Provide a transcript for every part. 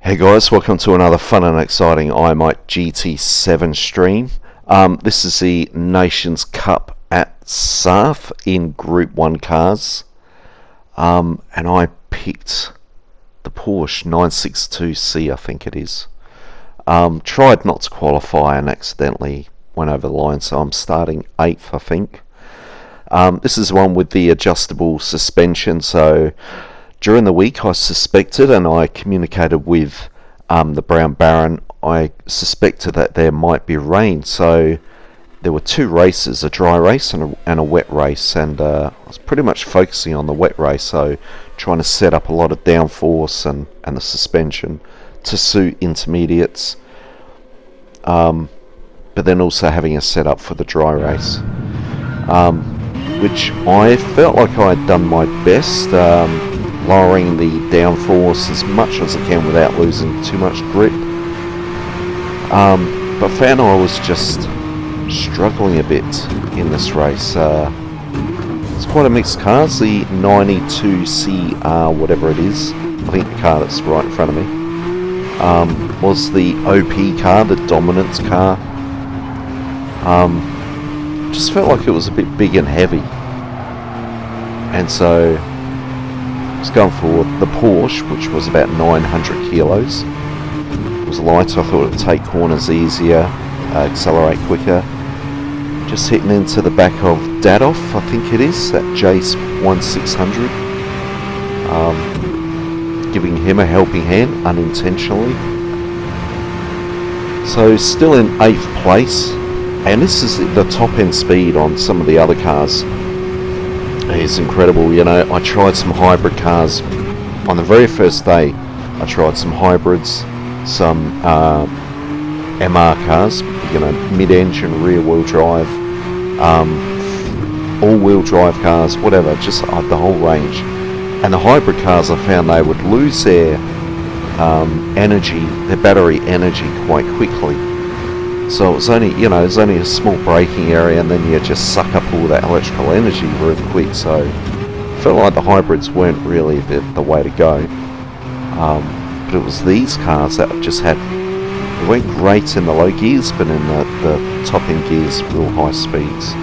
Hey guys, welcome to another fun and exciting iMight GT7 stream. This is the Nations Cup at Sarthe in Group 1 cars. And I picked the Porsche 962C, I think it is. Tried not to qualify and accidentally went over the line, so I'm starting 8th, I think. This is one with the adjustable suspension, so during the week I suspected, and I communicated with the Brown Baron, I suspected that there might be rain, so there were two races, a dry race and a wet race, and I was pretty much focusing on the wet race, so trying to set up a lot of downforce and the suspension to suit intermediates, but then also having a setup for the dry race, which I felt like I had done my best, lowering the downforce as much as I can without losing too much grip, but found I was just struggling a bit in this race. It's quite a mixed car. It's the 92CR, whatever it is. I think the car that's right in front of me was the OP car, the dominance car. Just felt like it was a bit big and heavy, and so I was going for the Porsche, which was about 900 kilos. It was lighter. I thought it would take corners easier, accelerate quicker. Just hitting into the back of Dadoff, I think it is, that Jace 1600. Giving him a helping hand unintentionally. So still in 8th place. And this is the top end speed on some of the other cars. It's incredible. You know, I tried some hybrid cars on the very first day. I tried some hybrids, some MR cars, you know, mid-engine, rear-wheel drive, all-wheel drive cars, whatever, just the whole range. And the hybrid cars, I found they would lose their energy, their battery energy, quite quickly. So it was only, you know, there's only a small braking area, and then you just suck up all that electrical energy real quick. So I felt like the hybrids weren't really the way to go. But it was these cars that just had, they weren't great in the low gears, but in the top end gears, real high speeds.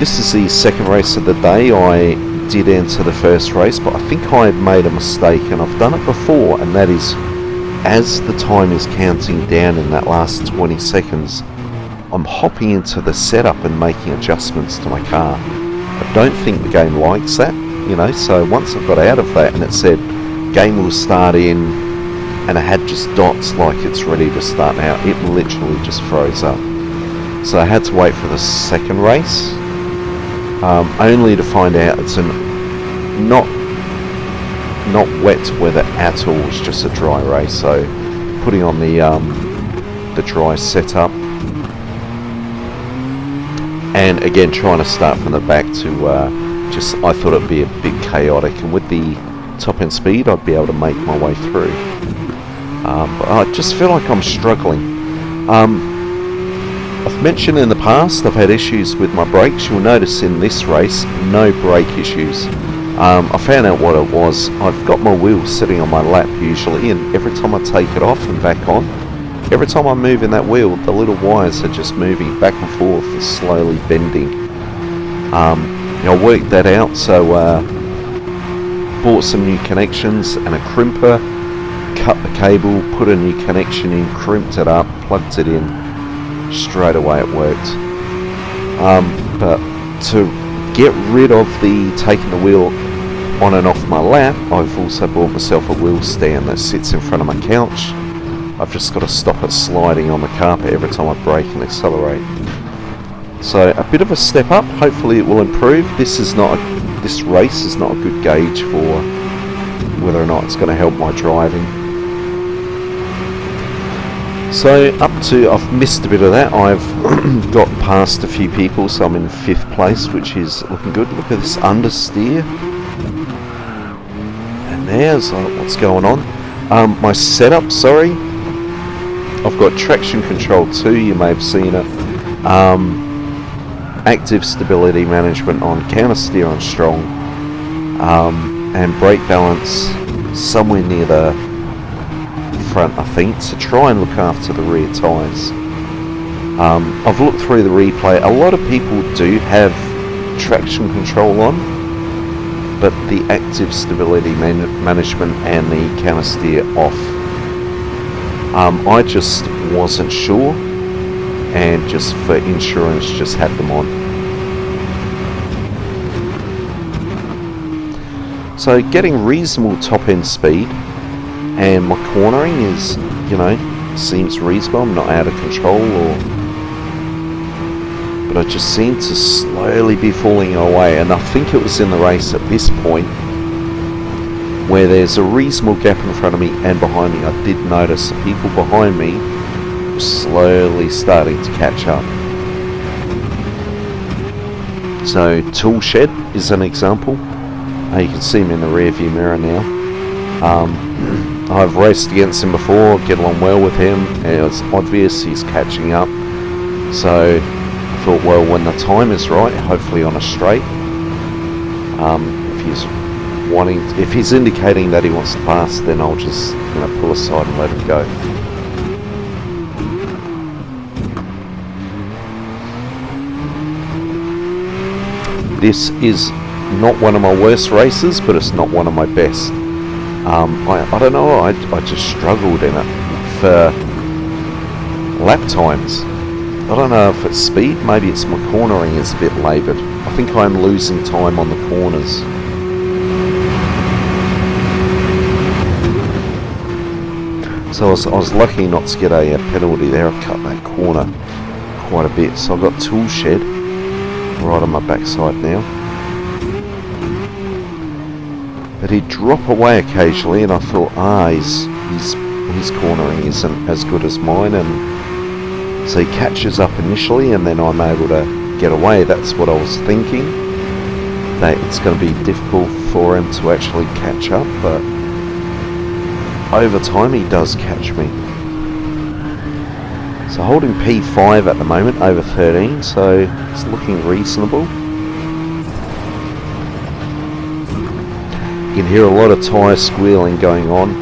This is the second race of the day. I did enter the first race, but I think I had made a mistake, and I've done it before, and that is, as the time is counting down in that last 20 seconds, I'm hopping into the setup and making adjustments to my car. I don't think the game likes that, you know, so once I got out of that and it said game will start in, and it had just dots like it's ready to start now, it literally just froze up. So I had to wait for the second race, only to find out it's not wet weather at all, it's just a dry race. So putting on the dry setup, and again trying to start from the back to just, I thought it'd be a bit chaotic, and with the top end speed I'd be able to make my way through, but I just feel like I'm struggling. I've mentioned in the past I've had issues with my brakes. You'll notice in this race no brake issues. I found out what it was. I've got my wheel sitting on my lap usually, and every time I take it off and back on, every time I move in that wheel, the little wires are just moving back and forth and slowly bending. I worked that out, so bought some new connections and a crimper, cut the cable, put a new connection in, crimped it up, plugged it in. Straight away it worked. But to get rid of the taking the wheel on and off my lap, I've also bought myself a wheel stand that sits in front of my couch. I've just got to stop it sliding on the carpet every time I brake and accelerate. So a bit of a step up. Hopefully it will improve. This race is not a good gauge for whether or not it's going to help my driving. So I've missed a bit of that. I've got past a few people, so I'm in 5th place, which is looking good. Look at this understeer. And there's what's going on. My setup, sorry. I've got traction control 2, you may have seen it. Active stability management on, counter steer on strong. And brake balance somewhere near the front, I think, to try and look after the rear tyres. I've looked through the replay. A lot of people do have traction control on, but the active stability management and the counter steer off. I just wasn't sure, and just for insurance just had them on. So getting reasonable top end speed, and my cornering is, you know, seems reasonable. I'm not out of control, but I just seem to slowly be falling away. And I think it was in the race at this point where there's a reasonable gap in front of me and behind me. I did notice the people behind me were slowly starting to catch up. So tool shed is an example. You can see him in the rear view mirror now. I've raced against him before, get along well with him, and it's obvious he's catching up. So I thought, well, when the time is right, hopefully on a straight, if he's indicating that he wants to pass, then I'll just, you know, pull aside and let him go. This is not one of my worst races, but it's not one of my best. I don't know, I just struggled in it for lap times. I don't know if it's speed, maybe it's my cornering is a bit laboured. I think I'm losing time on the corners. So I was lucky not to get a penalty there. I cut that corner quite a bit. So I've got tool shed right on my backside now. But he'd drop away occasionally, and I thought, his cornering isn't as good as mine, and so he catches up initially, and then I'm able to get away. That's what I was thinking, that it's going to be difficult for him to actually catch up, but over time he does catch me. So holding P5 at the moment over 13, so it's looking reasonable. You can hear a lot of tyre squealing going on,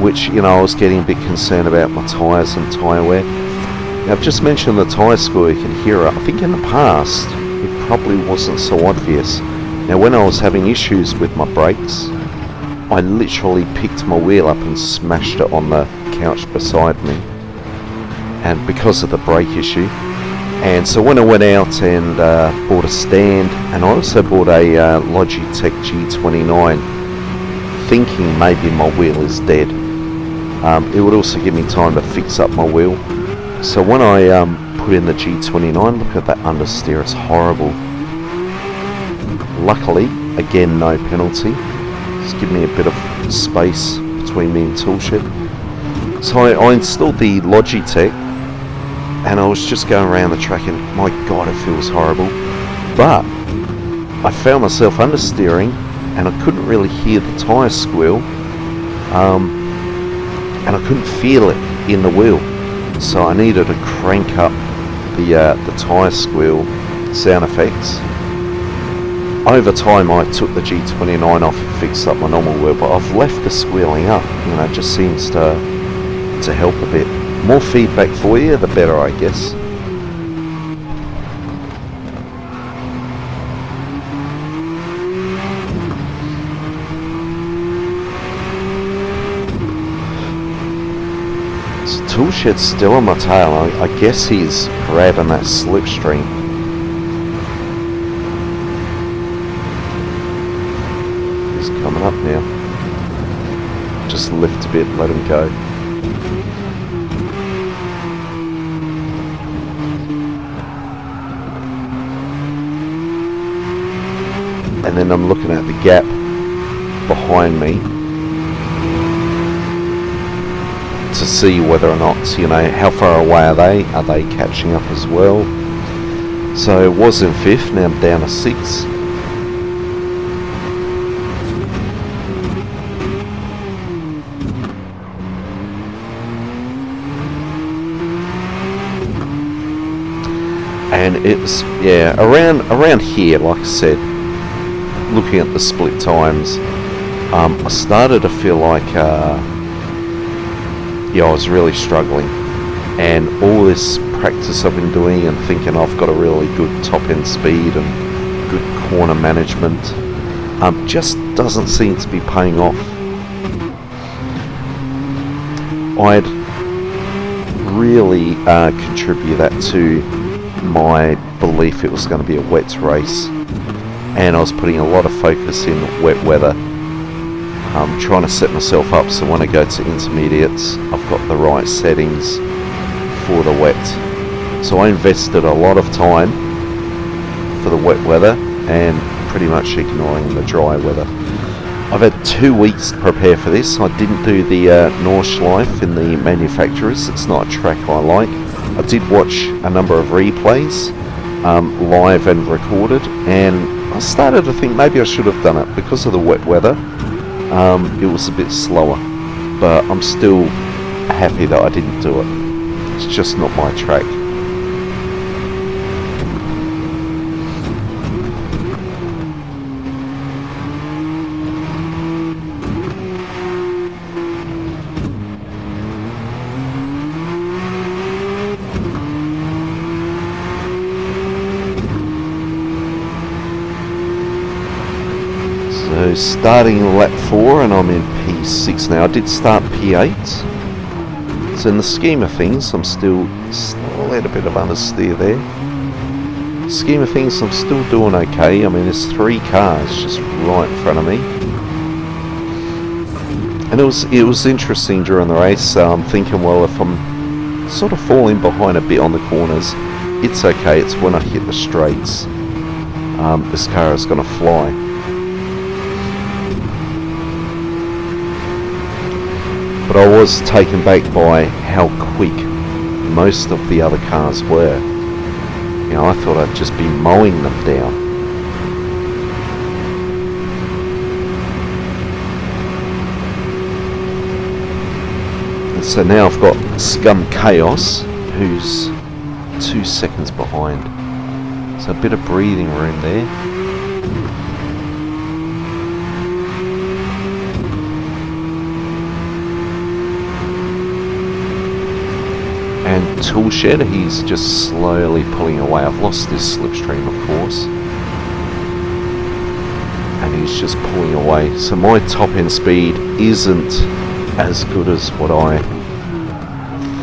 which, you know, I was getting a bit concerned about my tyres and tyre wear. Now, I've just mentioned the tyre squeal, you can hear it. I think in the past it probably wasn't so obvious. Now, when I was having issues with my brakes, I literally picked my wheel up and smashed it on the couch beside me, and because of the brake issue. And so when I went out and bought a stand, and I also bought a Logitech G29, thinking maybe my wheel is dead. It would also give me time to fix up my wheel. So when I put in the G29, look at that understeer, it's horrible. Luckily, again, no penalty. Just give me a bit of space between me and toolshed. So I installed the Logitech, and I was just going around the track, and my god, it feels horrible. But I found myself understeering, and I couldn't really hear the tyre squeal, and I couldn't feel it in the wheel. So I needed to crank up the tyre squeal sound effects. Over time I took the G29 off and fixed up my normal wheel, but I've left the squealing up. You know, it just seems to help a bit. More feedback for you, the better, I guess. So Toolshed's still on my tail. I guess he's grabbing that slipstream. He's coming up now. Just lift a bit, let him go. And then I'm looking at the gap behind me to see whether or not, you know, how far away are they catching up as well. So it was in 5th, now I'm down to 6th. And it's, yeah, around here, like I said. looking at the split times, I started to feel like yeah, I was really struggling, and all this practice I've been doing and thinking I've got a really good top end speed and good corner management just doesn't seem to be paying off. I'd really contribute that to my belief it was going to be a wet race, and I was putting a lot of focus in wet weather, trying to set myself up so when I go to intermediates I've got the right settings for the wet. So I invested a lot of time for the wet weather and pretty much ignoring the dry weather. I've had 2 weeks to prepare for this. I didn't do the Nordschleife in the manufacturers. It's not a track I like. I did watch a number of replays, live and recorded, and I started to think maybe I should have done it because of the wet weather. It was a bit slower, but I'm still happy that I didn't do it. It's just not my track. So starting lap 4 and I'm in P6 now. I did start P8. So in the scheme of things, I'm still a bit of understeer there. Scheme of things, I'm still doing okay. I mean, there's 3 cars just right in front of me. And it was interesting during the race. I'm thinking, well, if I'm sort of falling behind a bit on the corners, it's okay. It's when I hit the straights, this car is going to fly. But I was taken back by how quick most of the other cars were. You know, I thought I'd just be mowing them down. And so now I've got Scum Chaos, who's 2 seconds behind. So a bit of breathing room there. And Toolshed, he's just slowly pulling away. I've lost his slipstream, of course. And he's just pulling away. So my top end speed isn't as good as what I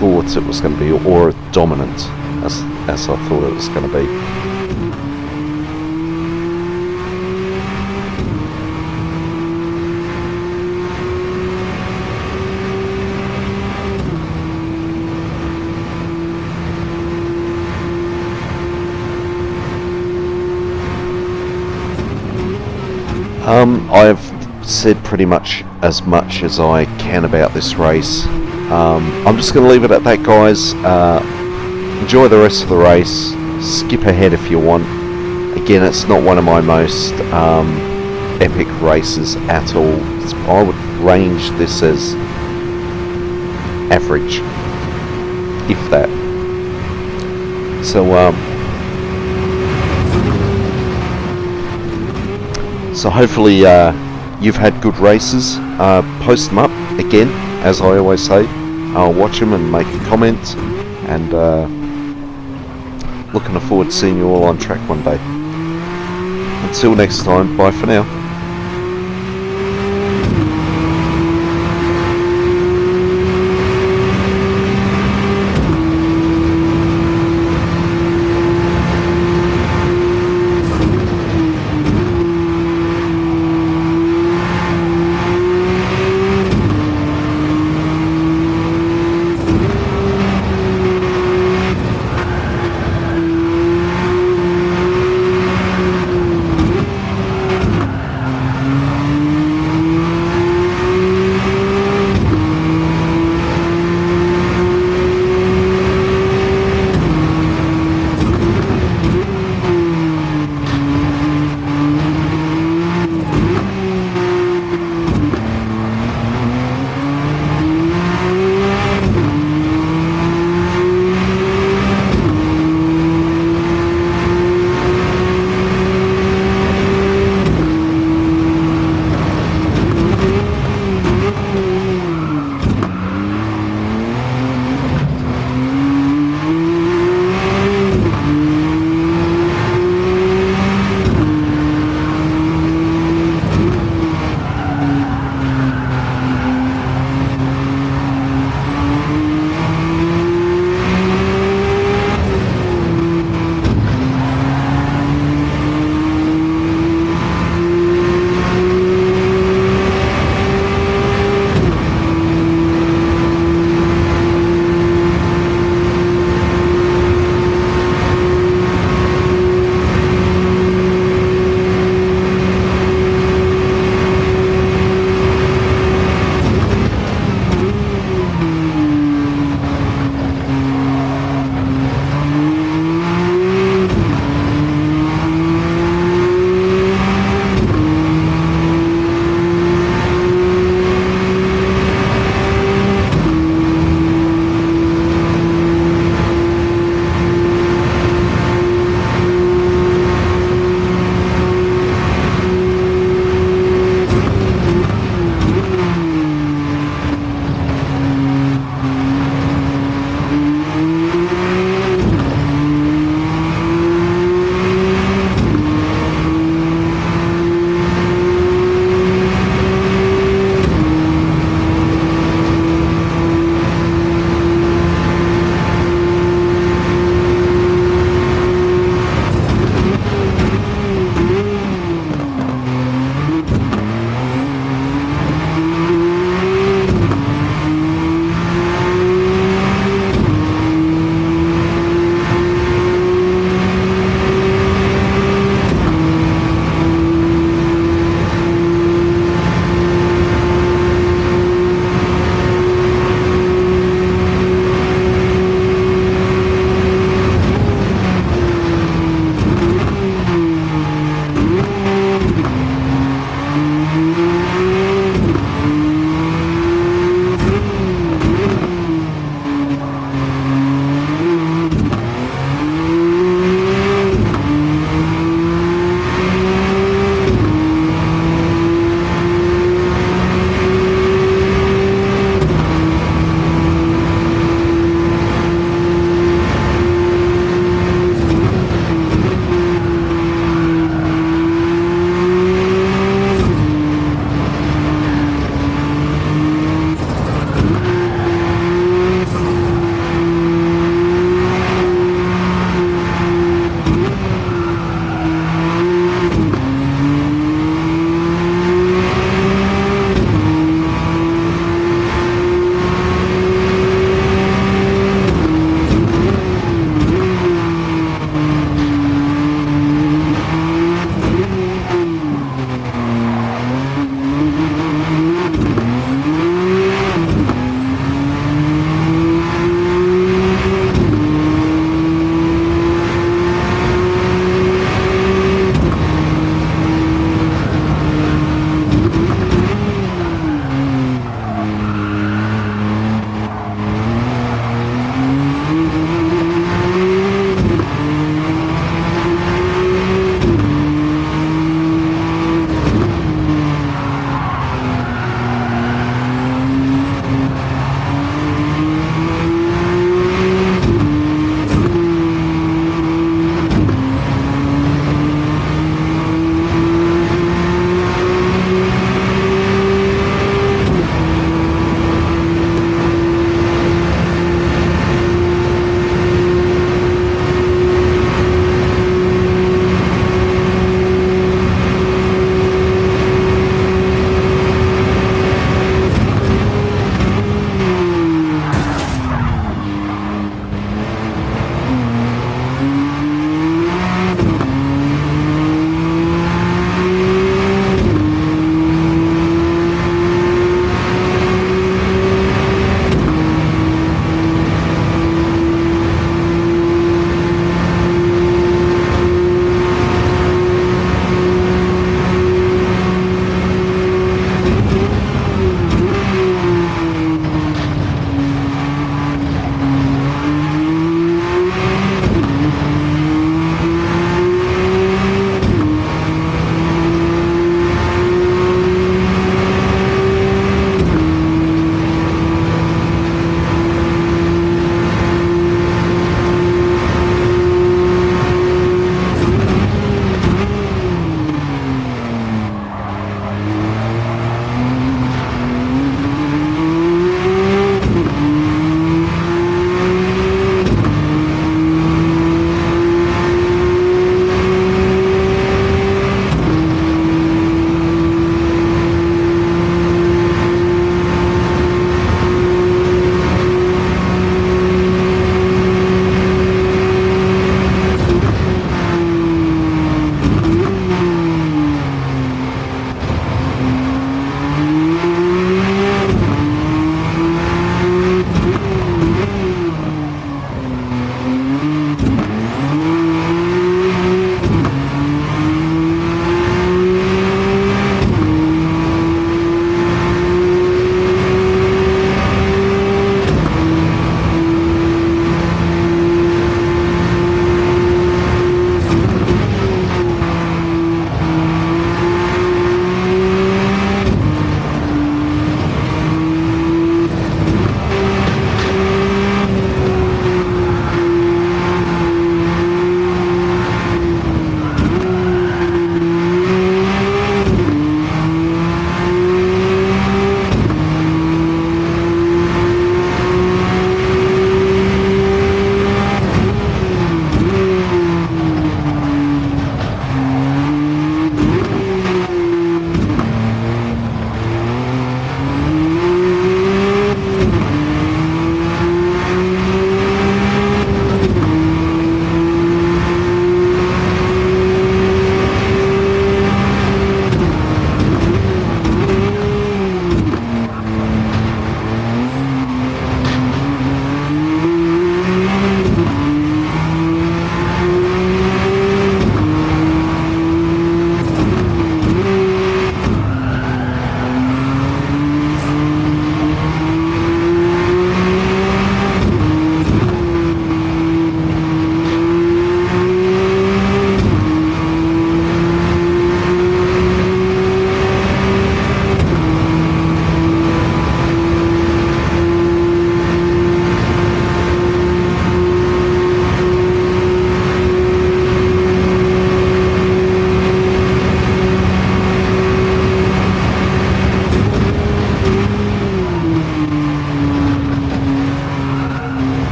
thought it was going to be, or dominant as I thought it was going to be. I've said pretty much as I can about this race. I'm just going to leave it at that, guys. Enjoy the rest of the race. Skip ahead if you want. Again, it's not one of my most epic races at all. I would range this as average, if that. So hopefully you've had good races. Post them up again, as I always say. I'll watch them and make a comment, and looking forward to seeing you all on track one day. Until next time, bye for now.